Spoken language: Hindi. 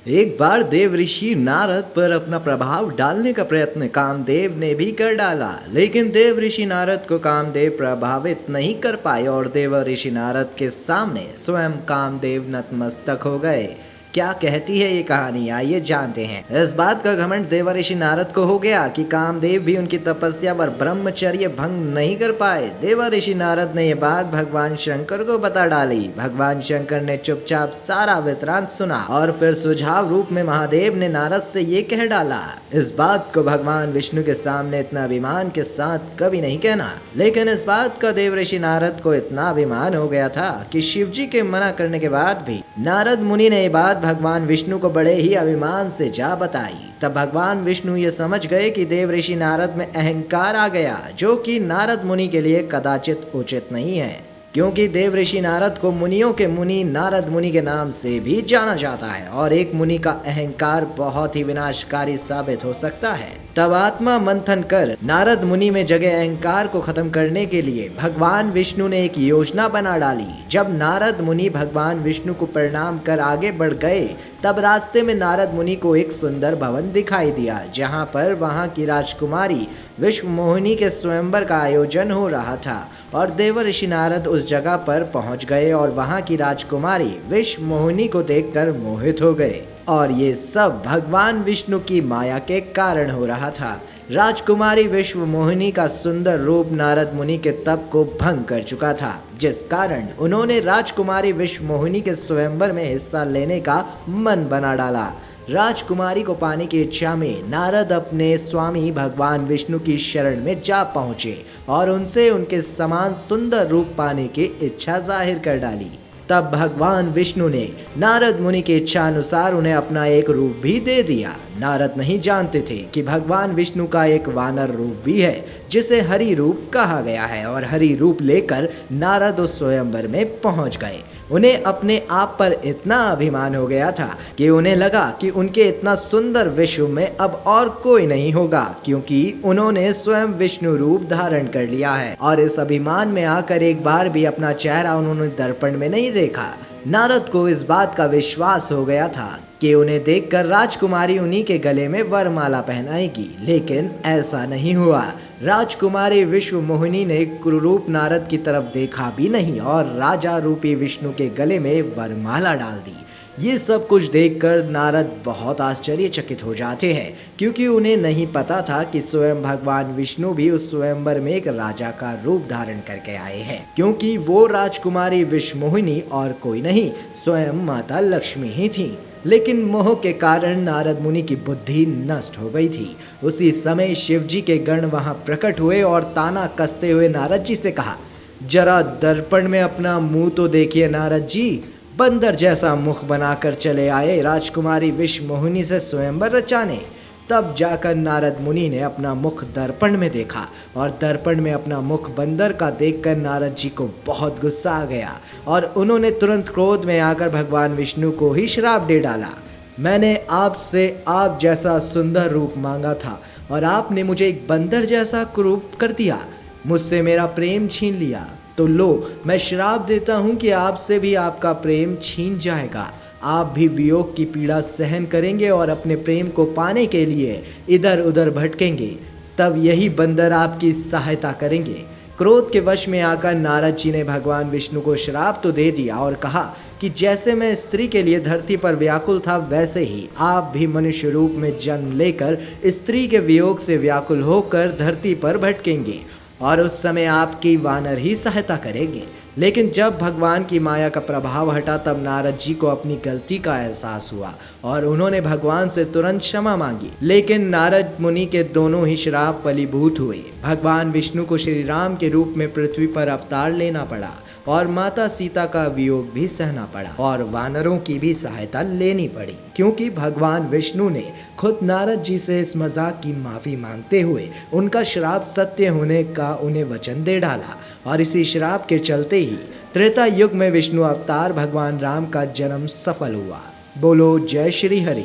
एक बार देव ऋषि नारद पर अपना प्रभाव डालने का प्रयत्न कामदेव ने भी कर डाला, लेकिन देव ऋषि नारद को कामदेव प्रभावित नहीं कर पाए और देव ऋषि नारद के सामने स्वयं कामदेव नतमस्तक हो गए। क्या कहती है ये कहानी, आइए जानते हैं। इस बात का घमंड देव ऋषि नारद को हो गया कि कामदेव भी उनकी तपस्या पर ब्रह्मचर्य भंग नहीं कर पाए। देव ऋषि नारद ने यह बात भगवान शंकर को बता डाली। भगवान शंकर ने चुपचाप सारा वृत्तांत सुना और फिर सुझाव रूप में महादेव ने नारद से ये कह डाला। इस बात को भगवान विष्णु के सामने इतना अभिमान के साथ कभी नहीं कहना, लेकिन इस बात का देव ऋषि नारद को इतना अभिमान हो गया था कि शिव जी के मना करने के बाद भी नारद मुनि ने ये बात भगवान विष्णु को बड़े ही अभिमान से जा बताई। तब भगवान विष्णु ये समझ गए कि देव ऋषि नारद में अहंकार आ गया, जो कि नारद मुनि के लिए कदाचित उचित नहीं है, क्योंकि देव ऋषि नारद को मुनियों के मुनि नारद मुनि के नाम से भी जाना जाता है और एक मुनि का अहंकार बहुत ही विनाशकारी साबित हो सकता है। तब आत्मा मंथन कर नारद मुनि में जगे अहंकार को खत्म करने के लिए भगवान विष्णु ने एक योजना बना डाली। जब नारद मुनि भगवान विष्णु को प्रणाम कर आगे बढ़ गए, तब रास्ते में नारद मुनि को एक सुंदर भवन दिखाई दिया, जहां पर वहां की राजकुमारी विश्व मोहिनी के स्वयंवर का आयोजन हो रहा था और देव ऋषि नारद उस जगह पर पहुंच गए और वहां की राजकुमारी विश्व मोहिनी को देखकर मोहित हो गए। और ये सब भगवान विष्णु की माया के कारण हो रहा था। राजकुमारी विश्व मोहिनी का सुंदर रूप नारद मुनि के तप को भंग कर चुका था, जिस कारण उन्होंने राजकुमारी विश्व मोहिनी के स्वयंवर में हिस्सा लेने का मन बना डाला। राजकुमारी को पाने की इच्छा में नारद अपने स्वामी भगवान विष्णु की शरण में जा पहुंचे और उनसे उनके समान सुंदर रूप पाने की इच्छा जाहिर कर डाली। तब भगवान विष्णु ने नारद मुनि की इच्छा अनुसार उन्हें अपना एक रूप भी दे दिया। नारद नहीं जानते थे कि भगवान विष्णु का एक वानर रूप भी है, जिसे हरि रूप कहा गया है, और हरि रूप लेकर नारद उस स्वयंवर में पहुंच गए। उन्हें अपने आप पर इतना अभिमान हो गया था कि उन्हें लगा कि उनके इतना सुंदर विश्व में अब और कोई नहीं होगा, क्योंकि उन्होंने स्वयं विष्णु रूप धारण कर लिया है। और इस अभिमान में आकर एक बार भी अपना चेहरा उन्होंने दर्पण में नहीं देखा। नारद को इस बात का विश्वास हो गया था कि उन्हें देखकर राजकुमारी उन्हीं के गले में वरमाला पहनाएगी, लेकिन ऐसा नहीं हुआ। राजकुमारी विश्व मोहिनी ने क्रूरूप नारद की तरफ देखा भी नहीं और राजा रूपी विष्णु के गले में वरमाला डाल दी। ये सब कुछ देखकर नारद बहुत आश्चर्यचकित हो जाते हैं, क्योंकि उन्हें नहीं पता था कि स्वयं भगवान विष्णु भी उस स्वयंवर में एक राजा का रूप धारण करके आए हैं, क्योंकि वो राजकुमारी विश्व मोहिनी और कोई नहीं, स्वयं माता लक्ष्मी ही थी। लेकिन मोह के कारण नारद मुनि की बुद्धि नष्ट हो गई थी। उसी समय शिव जी के गण वहां प्रकट हुए और ताना कसते हुए नारद जी से कहा, जरा दर्पण में अपना मुंह तो देखिए नारद जी। बंदर जैसा मुख बनाकर चले आए राजकुमारी विश्व मोहिनी से स्वयंवर रचाने। तब जाकर नारद मुनि ने अपना मुख दर्पण में देखा और दर्पण में अपना मुख बंदर का देखकर नारद जी को बहुत गुस्सा आ गया और उन्होंने तुरंत क्रोध में आकर भगवान विष्णु को ही श्राप दे डाला। मैंने आपसे आप जैसा सुंदर रूप मांगा था और आपने मुझे एक बंदर जैसा रूप कर दिया, मुझसे मेरा प्रेम छीन लिया। तो लो, मैं श्राप देता हूँ कि आपसे भी आपका प्रेम छीन जाएगा। आप भी वियोग की पीड़ा सहन करेंगे और अपने प्रेम को पाने के लिए इधर उधर भटकेंगे। तब यही बंदर आपकी सहायता करेंगे। क्रोध के वश में आकर नारद जी ने भगवान विष्णु को श्राप तो दे दिया और कहा कि जैसे मैं स्त्री के लिए धरती पर व्याकुल था, वैसे ही आप भी मनुष्य रूप में जन्म लेकर स्त्री के वियोग से व्याकुल होकर धरती पर भटकेंगे और उस समय आपकी वानर ही सहायता करेंगे। लेकिन जब भगवान की माया का प्रभाव हटा, तब नारद जी को अपनी गलती का एहसास हुआ और उन्होंने भगवान से तुरंत क्षमा मांगी। लेकिन नारद मुनि के दोनों ही श्राप फलीभूत हुए। भगवान विष्णु को श्री राम के रूप में पृथ्वी पर अवतार लेना पड़ा और माता सीता का वियोग भी सहना पड़ा और वानरों की भी सहायता लेनी पड़ी, क्योंकि भगवान विष्णु ने खुद नारद जी से इस मजाक की माफी मांगते हुए उनका श्राप सत्य होने का उन्हें वचन दे डाला। और इसी श्राप के चलते ही त्रेता युग में विष्णु अवतार भगवान राम का जन्म सफल हुआ। बोलो जय श्री हरि।